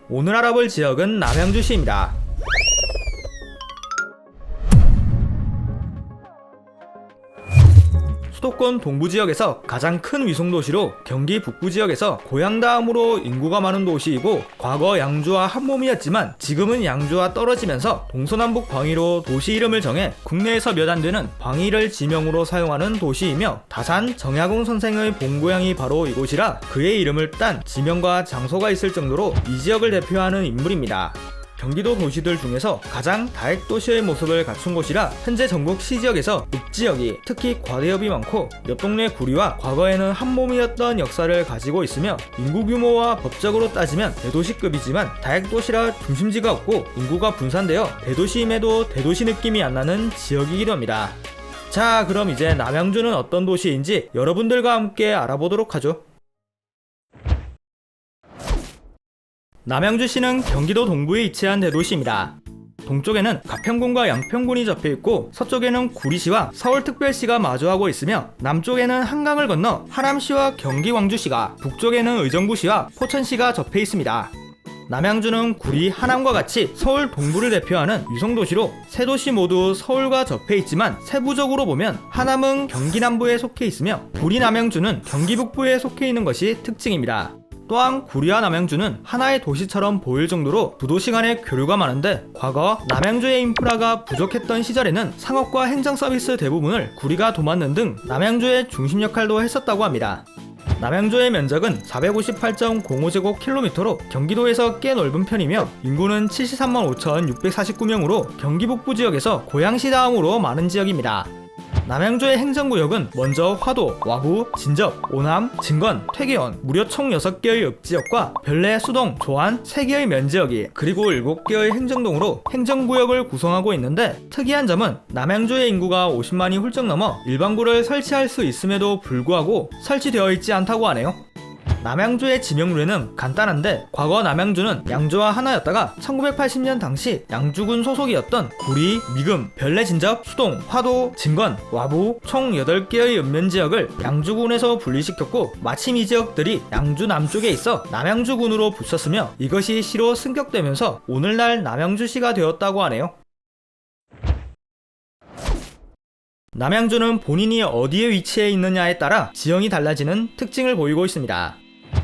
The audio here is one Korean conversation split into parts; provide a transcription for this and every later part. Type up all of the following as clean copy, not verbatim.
오늘 알아볼 지역은 남양주시입니다. 수도권 동부지역에서 가장 큰 위성도시로 경기 북부지역에서 고양 다음으로 인구가 많은 도시이고, 과거 양주와 한몸이었지만 지금은 양주와 떨어지면서 동서남북 방위로 도시 이름을 정해 국내에서 몇 안 되는 방위를 지명으로 사용하는 도시이며, 다산 정약용 선생의 본고향이 바로 이곳이라 그의 이름을 딴 지명과 장소가 있을 정도로 이 지역을 대표하는 인물입니다. 경기도 도시들 중에서 가장 다액도시의 모습을 갖춘 곳이라 현재 전국 시지역에서 읍지역이 특히 과대읍이 많고, 옆 동네 구리와 과거에는 한몸이었던 역사를 가지고 있으며, 인구 규모와 법적으로 따지면 대도시급이지만 다액도시라 중심지가 없고 인구가 분산되어 대도시임에도 대도시 느낌이 안 나는 지역이기도 합니다. 자, 그럼 이제 남양주는 어떤 도시인지 여러분들과 함께 알아보도록 하죠. 남양주시는 경기도 동부에 위치한 대도시입니다. 동쪽에는 가평군과 양평군이 접해있고, 서쪽에는 구리시와 서울특별시가 마주하고 있으며, 남쪽에는 한강을 건너 하남시와 경기 광주시가, 북쪽에는 의정부시와 포천시가 접해 있습니다. 남양주는 구리, 하남과 같이 서울 동부를 대표하는 위성도시로 세 도시 모두 서울과 접해 있지만, 세부적으로 보면 하남은 경기 남부에 속해 있으며 구리, 남양주는 경기 북부에 속해 있는 것이 특징입니다. 또한 구리와 남양주는 하나의 도시처럼 보일 정도로 두 도시 간의 교류가 많은데, 과거 남양주의 인프라가 부족했던 시절에는 상업과 행정 서비스 대부분을 구리가 도맡는 등 남양주의 중심 역할도 했었다고 합니다. 남양주의 면적은 458.05제곱킬로미터로 경기도에서 꽤 넓은 편이며, 인구는 73만 5,649명으로 경기 북부 지역에서 고양시 다음으로 많은 지역입니다. 남양주의 행정구역은 먼저 화도, 와구, 진접, 오남, 진건, 퇴계원 무려 총 6개의 읍지역과 별내, 수동, 조안 3개의 면지역이, 그리고 7개의 행정동으로 행정구역을 구성하고 있는데, 특이한 점은 남양주의 인구가 50만이 훌쩍 넘어 일반구를 설치할 수 있음에도 불구하고 설치되어 있지 않다고 하네요. 남양주의 지명루에는 간단한데, 과거 남양주는 양주와 하나였다가 1980년 당시 양주군 소속이었던 구리, 미금, 별내, 진접, 수동, 화도, 진건, 와부 총 8개의 읍면지역을 양주군에서 분리시켰고, 마침 이 지역들이 양주 남쪽에 있어 남양주군으로 붙였으며, 이것이 시로 승격되면서 오늘날 남양주시가 되었다고 하네요. 남양주는 본인이 어디에 위치해 있느냐에 따라 지형이 달라지는 특징을 보이고 있습니다.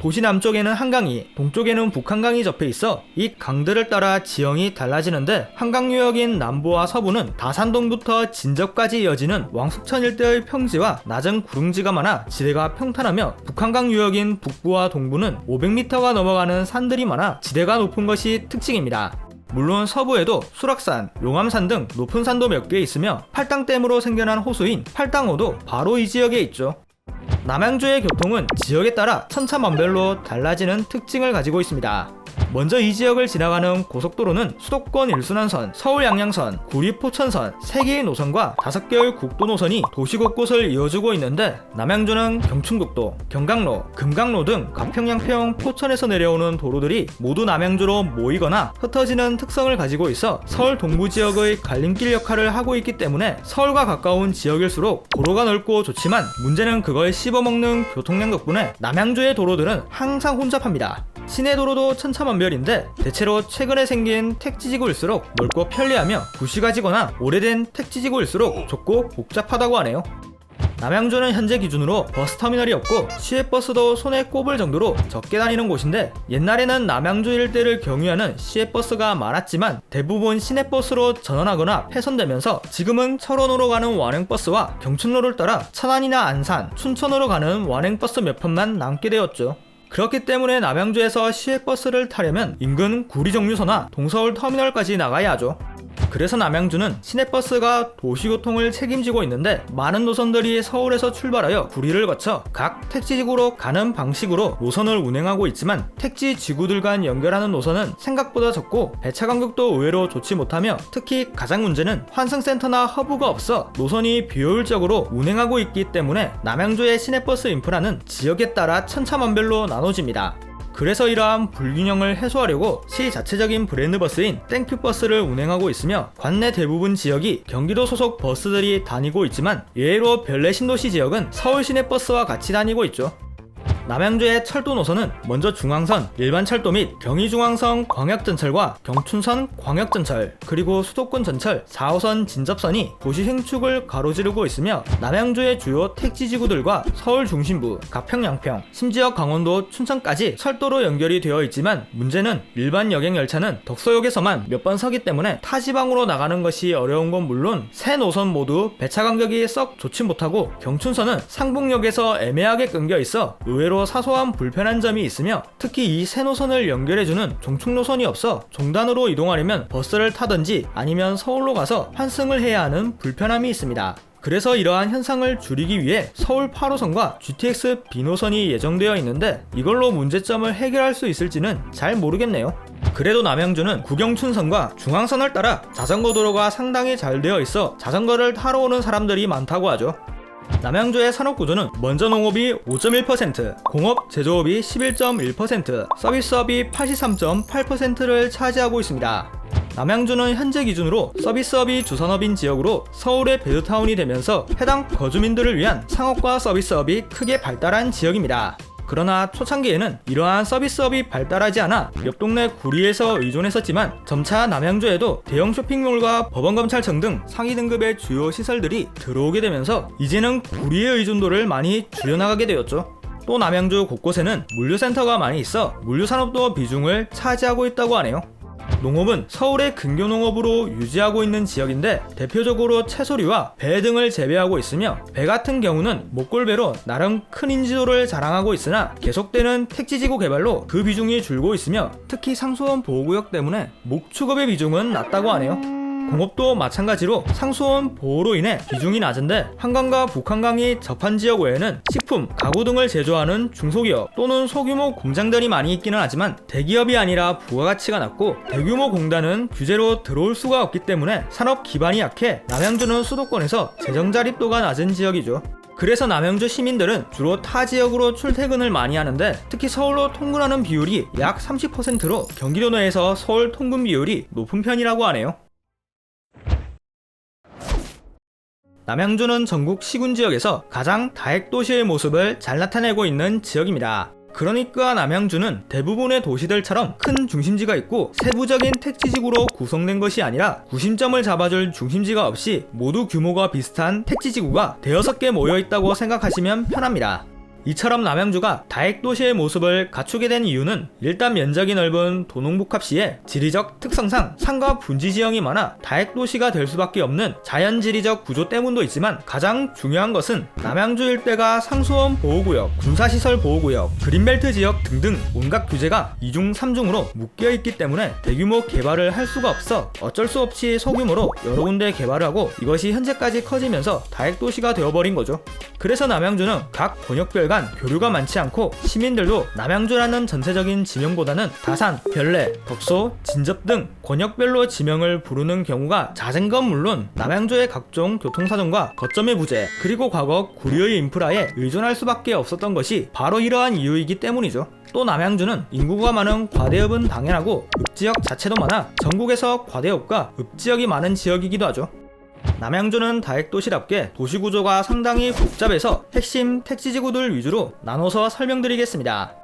도시 남쪽에는 한강이, 동쪽에는 북한강이 접해 있어 이 강들을 따라 지형이 달라지는데, 한강 유역인 남부와 서부는 다산동부터 진접까지 이어지는 왕숙천 일대의 평지와 낮은 구릉지가 많아 지대가 평탄하며, 북한강 유역인 북부와 동부는 500m가 넘어가는 산들이 많아 지대가 높은 것이 특징입니다. 물론 서부에도 수락산, 용암산 등 높은 산도 몇 개 있으며, 팔당댐으로 생겨난 호수인 팔당호도 바로 이 지역에 있죠. 남양주의 교통은 지역에 따라 천차만별로 달라지는 특징을 가지고 있습니다. 먼저 이 지역을 지나가는 고속도로는 수도권 1순환선, 서울 양양선, 구리 포천선 3개의 노선과 5개의 국도 노선이 도시 곳곳을 이어주고 있는데, 남양주는 경춘국도, 경강로, 금강로 등 가평, 양평, 포천에서 내려오는 도로들이 모두 남양주로 모이거나 흩어지는 특성을 가지고 있어 서울 동부 지역의 갈림길 역할을 하고 있기 때문에 서울과 가까운 지역일수록 도로가 넓고 좋지만, 문제는 그걸 씹어먹는 교통량 덕분에 남양주의 도로들은 항상 혼잡합니다. 시내도로도 천차만별인데, 대체로 최근에 생긴 택지지구일수록 넓고 편리하며, 구시가지거나 오래된 택지지구일수록 좁고 복잡하다고 하네요. 남양주는 현재 기준으로 버스터미널이 없고 시외버스도 손에 꼽을 정도로 적게 다니는 곳인데, 옛날에는 남양주 일대를 경유하는 시외버스가 많았지만 대부분 시내버스로 전환하거나 폐선되면서, 지금은 철원으로 가는 완행버스와 경춘로를 따라 천안이나 안산, 춘천으로 가는 완행버스 몇 편만 남게 되었죠. 그렇기 때문에 남양주에서 시외버스를 타려면 인근 구리정류소나 동서울 터미널까지 나가야 하죠. 그래서 남양주는 시내버스가 도시교통을 책임지고 있는데, 많은 노선들이 서울에서 출발하여 구리를 거쳐 각 택지지구로 가는 방식으로 노선을 운행하고 있지만, 택지지구들 간 연결하는 노선은 생각보다 적고 배차 간격도 의외로 좋지 못하며, 특히 가장 문제는 환승센터나 허브가 없어 노선이 비효율적으로 운행하고 있기 때문에 남양주의 시내버스 인프라는 지역에 따라 천차만별로 나눠집니다. 그래서 이러한 불균형을 해소하려고 시 자체적인 브랜드 버스인 땡큐버스를 운행하고 있으며, 관내 대부분 지역이 경기도 소속 버스들이 다니고 있지만, 예외로 별내 신도시 지역은 서울 시내버스와 같이 다니고 있죠. 남양주의 철도 노선은 먼저 중앙선, 일반철도 및 경의중앙선 광역전철과 경춘선 광역전철, 그리고 수도권 전철 4호선 진접선이 도시 행축을 가로지르고 있으며 남양주의 주요 택지지구들과 서울 중심부, 가평, 양평, 심지어 강원도 춘천까지 철도로 연결이 되어 있지만 문제는 일반 여객열차는 덕소역에서만 몇 번 서기 때문에 타 지방으로 나가는 것이 어려운 건 물론 세 노선 모두 배차 간격이 썩 좋지 못하고 경춘선은 상봉역에서 애매하게 끊겨 있어 의외로 사소한 불편한 점이 있으며 특히 이 세 노선을 연결해주는 종축 노선이 없어 종단으로 이동하려면 버스를 타든지 아니면 서울로 가서 환승을 해야 하는 불편함이 있습니다. 그래서 이러한 현상을 줄이기 위해 서울 8호선과 GTX B노선이 예정되어 있는데 이걸로 문제점을 해결할 수 있을지는 잘 모르겠네요. 그래도 남양주는 구경춘선과 중앙선을 따라 자전거 도로가 상당히 잘 되어 있어 자전거를 타러 오는 사람들이 많다고 하죠. 남양주의 산업구조는 먼저 농업이 5.1%, 공업, 제조업이 11.1%, 서비스업이 83.8%를 차지하고 있습니다. 남양주는 현재 기준으로 서비스업이 주산업인 지역으로 서울의 베드타운이 되면서 해당 거주민들을 위한 상업과 서비스업이 크게 발달한 지역입니다. 그러나 초창기에는 이러한 서비스업이 발달하지 않아 옆 동네 구리에서 의존했었지만 점차 남양주에도 대형 쇼핑몰과 법원검찰청 등 상위 등급의 주요 시설들이 들어오게 되면서 이제는 구리의 의존도를 많이 줄여나가게 되었죠. 또 남양주 곳곳에는 물류센터가 많이 있어 물류산업도 비중을 차지하고 있다고 하네요. 농업은 서울의 근교 농업으로 유지하고 있는 지역인데 대표적으로 채소류와 배 등을 재배하고 있으며 배 같은 경우는 목골배로 나름 큰 인지도를 자랑하고 있으나 계속되는 택지지구 개발로 그 비중이 줄고 있으며 특히 상수원 보호구역 때문에 목축업의 비중은 낮다고 하네요. 공업도 마찬가지로 상수원 보호로 인해 비중이 낮은데 한강과 북한강이 접한 지역 외에는 식품, 가구 등을 제조하는 중소기업 또는 소규모 공장들이 많이 있기는 하지만 대기업이 아니라 부가가치가 낮고 대규모 공단은 규제로 들어올 수가 없기 때문에 산업 기반이 약해 남양주는 수도권에서 재정 자립도가 낮은 지역이죠. 그래서 남양주 시민들은 주로 타 지역으로 출퇴근을 많이 하는데 특히 서울로 통근하는 비율이 약 30%로 경기도 내에서 서울 통근 비율이 높은 편이라고 하네요. 남양주는 전국 시군지역에서 가장 다핵도시의 모습을 잘 나타내고 있는 지역입니다. 그러니까 남양주는 대부분의 도시들처럼 큰 중심지가 있고 세부적인 택지지구로 구성된 것이 아니라 구심점을 잡아줄 중심지가 없이 모두 규모가 비슷한 택지지구가 대여섯 개 모여있다고 생각하시면 편합니다. 이처럼 남양주가 다핵도시의 모습을 갖추게 된 이유는 일단 면적이 넓은 도농복합시에 지리적 특성상 산과 분지 지형이 많아 다핵도시가 될 수밖에 없는 자연지리적 구조 때문도 있지만 가장 중요한 것은 남양주 일대가 상수원 보호구역, 군사시설 보호구역, 그린벨트 지역 등등 온갖 규제가 2중 3중으로 묶여있기 때문에 대규모 개발을 할 수가 없어 어쩔 수 없이 소규모로 여러 군데 개발을 하고 이것이 현재까지 커지면서 다핵도시가 되어버린 거죠. 그래서 남양주는 각 권역별 간 교류가 많지 않고 시민들도 남양주라는 전체적인 지명보다는 다산, 별내, 덕소, 진접 등 권역별로 지명을 부르는 경우가 잦은 건 물론 남양주의 각종 교통사정과 거점의 부재 그리고 과거 구리의 인프라에 의존할 수밖에 없었던 것이 바로 이러한 이유이기 때문이죠. 또 남양주는 인구가 많은 과대읍은 당연하고 읍지역 자체도 많아 전국에서 과대읍과 읍지역이 많은 지역이기도 하죠. 남양주는 다핵도시답게 도시구조가 상당히 복잡해서 핵심 택지지구들 위주로 나눠서 설명드리겠습니다.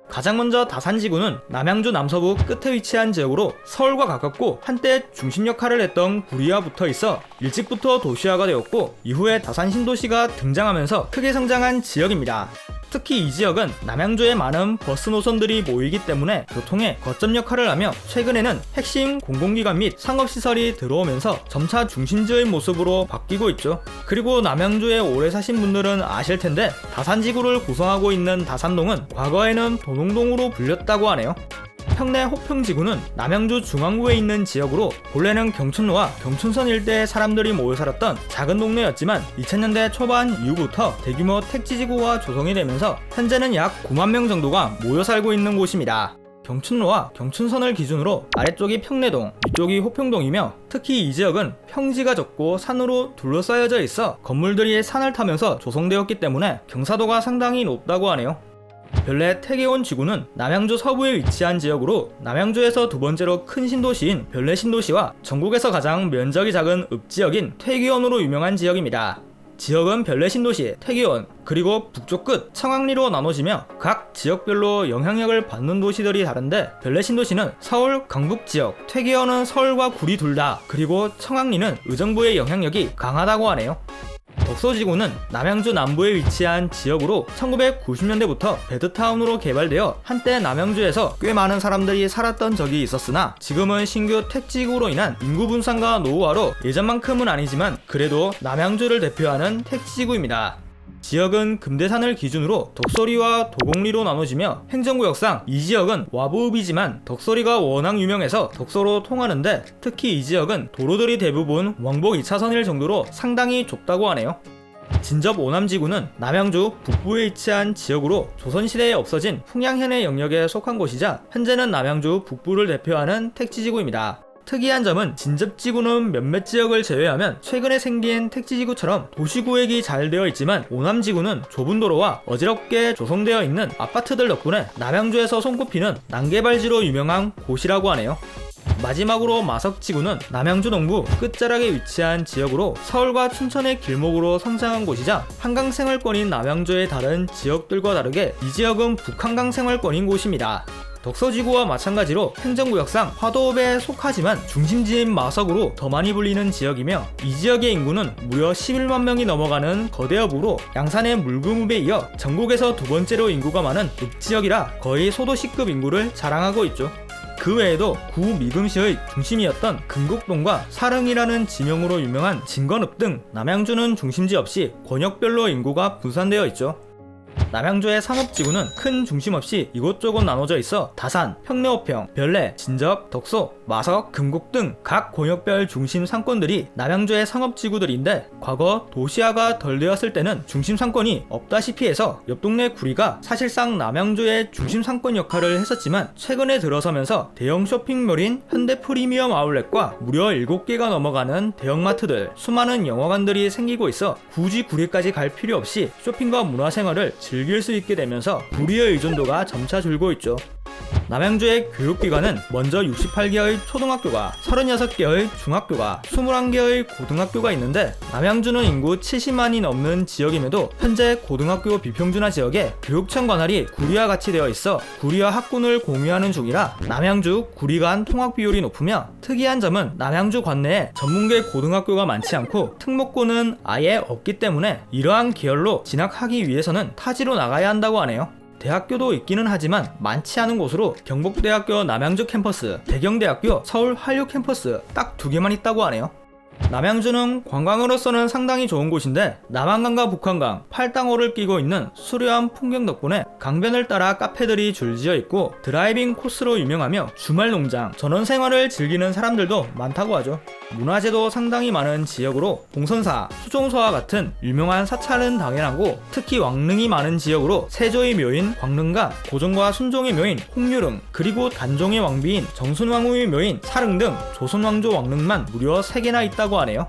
가장 먼저 다산지구는 남양주 남서부 끝에 위치한 지역으로 서울과 가깝고 한때 중심 역할을 했던 구리와 붙어 있어 일찍부터 도시화가 되었고 이후에 다산 신도시가 등장하면서 크게 성장한 지역입니다. 특히 이 지역은 남양주에 많은 버스 노선들이 모이기 때문에 교통의 거점 역할을 하며 최근에는 핵심 공공기관 및 상업시설이 들어오면서 점차 중심지의 모습으로 바뀌고 있죠. 그리고 남양주에 오래 사신 분들은 아실 텐데 다산지구를 구성하고 있는 다산동은 과거에는 도농동으로 불렸다고 하네요. 평내 호평지구는 남양주 중앙부에 있는 지역으로 본래는 경춘로와 경춘선 일대의 사람들이 모여 살았던 작은 동네였지만 2000년대 초반 이후부터 대규모 택지지구가 조성이 되면서 현재는 약 9만 명 정도가 모여 살고 있는 곳입니다. 경춘로와 경춘선을 기준으로 아래쪽이 평내동, 위쪽이 호평동이며 특히 이 지역은 평지가 적고 산으로 둘러싸여져 있어 건물들이 산을 타면서 조성되었기 때문에 경사도가 상당히 높다고 하네요. 별내 태계원 지구는 남양주 서부에 위치한 지역으로 남양주에서 두 번째로 큰 신도시인 별내 신도시와 전국에서 가장 면적이 작은 읍지역인 태계원으로 유명한 지역입니다. 지역은 별내 신도시, 태계원, 그리고 북쪽 끝 청왕리로 나눠지며 각 지역별로 영향력을 받는 도시들이 다른데, 별내 신도시는 서울, 강북 지역, 태계원은 서울과 구리 둘 다, 그리고 청왕리는 의정부의 영향력이 강하다고 하네요. 덕소지구는 남양주 남부에 위치한 지역으로 1990년대부터 베드타운으로 개발되어 한때 남양주에서 꽤 많은 사람들이 살았던 적이 있었으나, 지금은 신규 택지구로 인한 인구 분산과 노후화로 예전만큼은 아니지만 그래도 남양주를 대표하는 택지구입니다. 지역은 금대산을 기준으로 덕소리와 도곡리로 나눠지며 행정구역상 이 지역은 와부읍이지만 덕소리가 워낙 유명해서 덕소로 통하는데, 특히 이 지역은 도로들이 대부분 왕복 2차선일 정도로 상당히 좁다고 하네요. 진접 오남지구는 남양주 북부에 위치한 지역으로 조선시대에 없어진 풍양현의 영역에 속한 곳이자 현재는 남양주 북부를 대표하는 택지지구입니다. 특이한 점은 진접지구는 몇몇 지역을 제외하면 최근에 생긴 택지지구처럼 도시구획이 잘 되어 있지만, 오남지구는 좁은 도로와 어지럽게 조성되어 있는 아파트들 덕분에 남양주에서 손꼽히는 난개발지로 유명한 곳이라고 하네요. 마지막으로 마석지구는 남양주 동부 끝자락에 위치한 지역으로 서울과 춘천의 길목으로 성장한 곳이자 한강 생활권인 남양주의 다른 지역들과 다르게 이 지역은 북한강 생활권인 곳입니다. 덕소지구와 마찬가지로 행정구역상 화도읍에 속하지만 중심지인 마석으로 더 많이 불리는 지역이며, 이 지역의 인구는 무려 11만 명이 넘어가는 거대읍으로 양산의 물금읍에 이어 전국에서 두 번째로 인구가 많은 읍지역이라 거의 소도시급 인구를 자랑하고 있죠. 그 외에도 구 미금시의 중심이었던 금곡동과 사릉이라는 지명으로 유명한 진건읍 등 남양주는 중심지 없이 권역별로 인구가 분산되어 있죠. 남양주의 상업지구는 큰 중심 없이 이곳저곳 나눠져 있어 다산, 평내호평, 별내, 진접, 덕소, 마석, 금곡 등 각 권역별 중심 상권들이 남양주의 상업지구들인데, 과거 도시화가 덜 되었을 때는 중심 상권이 없다시피 해서 옆 동네 구리가 사실상 남양주의 중심 상권 역할을 했었지만, 최근에 들어서면서 대형 쇼핑몰인 현대 프리미엄 아울렛과 무려 7개가 넘어가는 대형마트들, 수많은 영화관들이 생기고 있어 굳이 구리까지 갈 필요 없이 쇼핑과 문화생활을 즐길 수 있게 되면서 구리의 의존도가 점차 줄고 있죠. 남양주의 교육기관은 먼저 68개의 초등학교가, 36개의 중학교가, 21개의 고등학교가 있는데, 남양주는 인구 70만이 넘는 지역임에도 현재 고등학교 비평준화 지역에 교육청 관할이 구리와 같이 되어 있어 구리와 학군을 공유하는 중이라 남양주 구리 간 통학 비율이 높으며, 특이한 점은 남양주 관내에 전문계 고등학교가 많지 않고 특목고는 아예 없기 때문에 이러한 계열로 진학하기 위해서는 타지로 나가야 한다고 하네요. 대학교도 있기는 하지만 많지 않은 곳으로 경북대학교 남양주 캠퍼스, 대경대학교 서울 한류 캠퍼스 딱 2개만 있다고 하네요. 남양주는 관광으로서는 상당히 좋은 곳인데, 남한강과 북한강, 팔당호를 끼고 있는 수려한 풍경 덕분에 강변을 따라 카페들이 줄지어 있고 드라이빙 코스로 유명하며 주말 농장, 전원생활을 즐기는 사람들도 많다고 하죠. 문화재도 상당히 많은 지역으로 봉선사, 수종서와 같은 유명한 사찰은 당연하고, 특히 왕릉이 많은 지역으로 세조의 묘인 광릉과 고종과 순종의 묘인 홍유릉, 그리고 단종의 왕비인 정순왕후의 묘인 사릉 등 조선왕조 왕릉만 무려 3개나 있다고 하네요.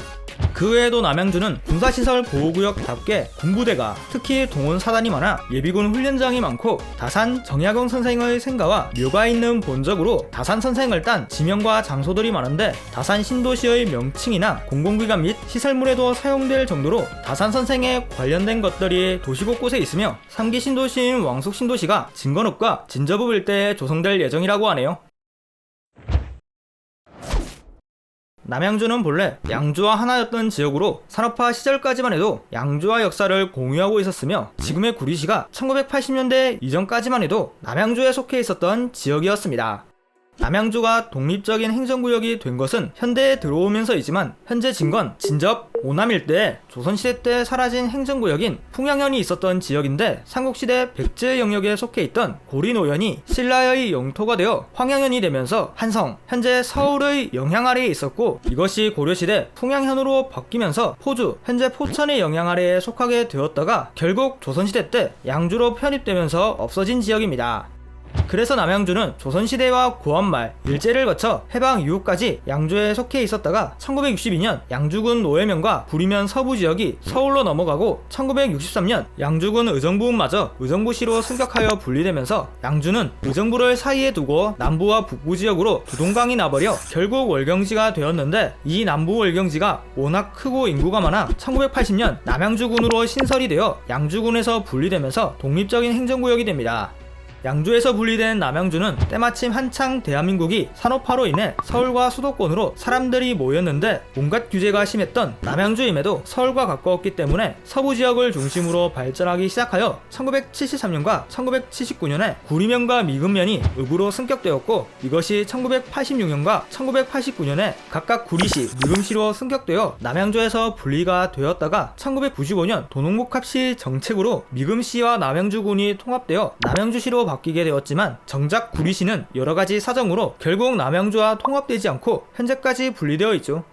그 외에도 남양주는 군사시설 보호구역답게 군부대가, 특히 동원 사단이 많아 예비군 훈련장이 많고, 다산 정약용 선생의 생가와 묘가 있는 본적으로 다산 선생을 딴 지명과 장소들이 많은데, 다산 신도시의 명칭이나 공공기관 및 시설물에도 사용될 정도로 다산 선생에 관련된 것들이 도시 곳곳에 있으며, 3기 신도시인 왕숙 신도시가 진건읍과 진접읍 일대에 조성될 예정이라고 하네요. 남양주는 본래 양주와 하나였던 지역으로 산업화 시절까지만 해도 양주와 역사를 공유하고 있었으며, 지금의 구리시가 1980년대 이전까지만 해도 남양주에 속해 있었던 지역이었습니다. 남양주가 독립적인 행정구역이 된 것은 현대에 들어오면서이지만, 현재 진건, 진접, 오남 일대에 조선시대 때 사라진 행정구역인 풍양현이 있었던 지역인데, 삼국시대 백제 영역에 속해 있던 고리노현이 신라의 영토가 되어 황양현이 되면서 한성, 현재 서울의 영향 아래에 있었고, 이것이 고려시대 풍양현으로 바뀌면서 포주, 현재 포천의 영향 아래에 속하게 되었다가 결국 조선시대 때 양주로 편입되면서 없어진 지역입니다. 그래서 남양주는 조선시대와 고한말, 일제를 거쳐 해방 이후까지 양주에 속해 있었다가 1962년 양주군 노회면과 부리면 서부 지역이 서울로 넘어가고 1963년 양주군 의정부마저 의정부시로 승격하여 분리되면서 양주는 의정부를 사이에 두고 남부와 북부 지역으로 두 동강이 나버려 결국 월경지가 되었는데, 이 남부 월경지가 워낙 크고 인구가 많아 1980년 남양주군으로 신설이 되어 양주군에서 분리되면서 독립적인 행정구역이 됩니다. 양주에서 분리된 남양주는 때마침 한창 대한민국이 산업화로 인해 서울과 수도권으로 사람들이 모였는데 온갖 규제가 심했던 남양주임에도 서울과 가까웠기 때문에 서부 지역을 중심으로 발전하기 시작하여 1973년과 1979년에 구리면과 미근면이 읍으로 승격되었고, 이것이 1986년과 1989년에 각각 구리시, 미금시로 승격되어 남양주에서 분리가 되었다가 1995년 도농복합시 정책으로 미금시와 남양주군이 통합되어 남양주시로 바뀌게 되었지만, 정작 구리시는 여러가지 사정으로 결국 남양주와 통합되지 않고 현재까지 분리되어 있죠.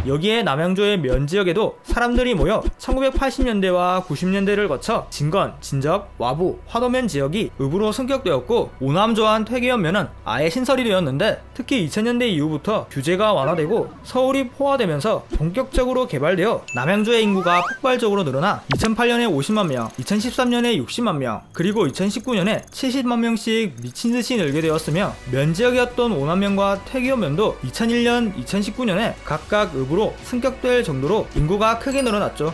여기에 남양주의 면지역에도 사람들이 모여 1980년대와 90년대를 거쳐 진건, 진적, 와부, 화도면 지역이 읍으로 승격되었고, 오남조한 퇴계연면은 아예 신설이 되었는데, 특히 2000년대 이후부터 규제가 완화되고 서울이 포화되면서 본격적으로 개발되어 남양주의 인구가 폭발적으로 늘어나 2008년에 50만 명, 2013년에 60만 명, 그리고 2019년에 70만 명씩 미친듯이 늘게 되었으며, 면지역이었던 오남면과 퇴계연면도 2001년, 2019년에 각각 읍으로 승격될 정도로 인구가 크게 늘어났죠.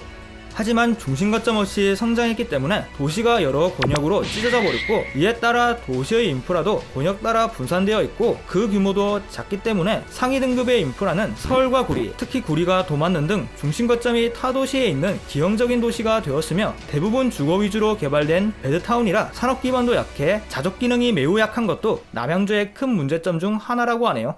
하지만 중심거점 없이 성장했기 때문에 도시가 여러 권역으로 찢어져 버렸고, 이에 따라 도시의 인프라도 권역 따라 분산되어 있고 그 규모도 작기 때문에 상위 등급의 인프라는 서울과 구리, 특히 구리가 도맞는 등 중심거점이 타 도시에 있는 기형적인 도시가 되었으며, 대부분 주거 위주로 개발된 베드타운이라 산업 기반도 약해 자족 기능이 매우 약한 것도 남양주의 큰 문제점 중 하나라고 하네요.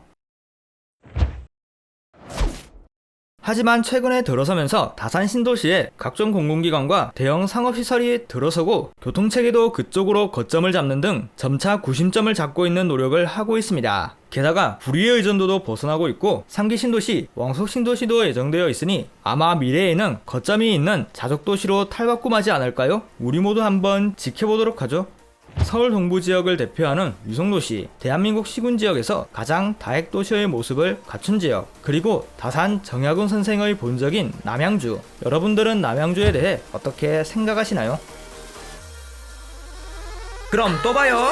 하지만 최근에 들어서면서 다산 신도시에 각종 공공기관과 대형 상업시설이 들어서고 교통체계도 그쪽으로 거점을 잡는 등 점차 구심점을 잡고 있는 노력을 하고 있습니다. 게다가 구리의 의존도도 벗어나고 있고 상기 신도시, 왕속 신도시도 예정되어 있으니 아마 미래에는 거점이 있는 자족도시로 탈바꿈하지 않을까요? 우리 모두 한번 지켜보도록 하죠. 서울 동부 지역을 대표하는 위성도시, 대한민국 시군지역에서 가장 다핵도시의 모습을 갖춘 지역, 그리고 다산 정약훈 선생의 본적인 남양주. 여러분들은 남양주에 대해 어떻게 생각하시나요? 그럼 또 봐요.